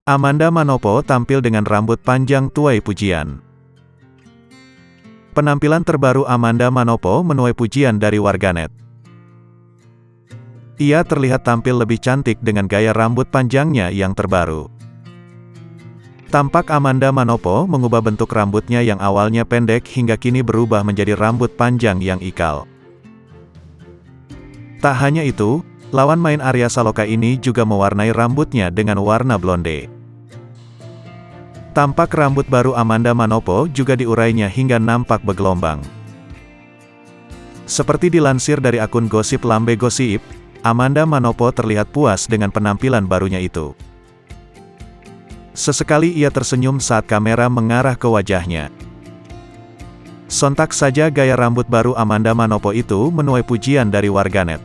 Amanda Manopo tampil dengan rambut panjang tuai pujian. Penampilan terbaru Amanda Manopo menuai pujian dari warganet. Ia terlihat tampil lebih cantik dengan gaya rambut panjangnya yang terbaru. Tampak Amanda Manopo mengubah bentuk rambutnya yang awalnya pendek hingga kini berubah menjadi rambut panjang yang ikal. Tak hanya itu, lawan main Arya Saloka ini juga mewarnai rambutnya dengan warna blonde. Tampak rambut baru Amanda Manopo juga diurainya hingga nampak bergelombang. Seperti dilansir dari akun gosip Lambe Gosip, Amanda Manopo terlihat puas dengan penampilan barunya itu. Sesekali ia tersenyum saat kamera mengarah ke wajahnya. Sontak saja gaya rambut baru Amanda Manopo itu menuai pujian dari warganet.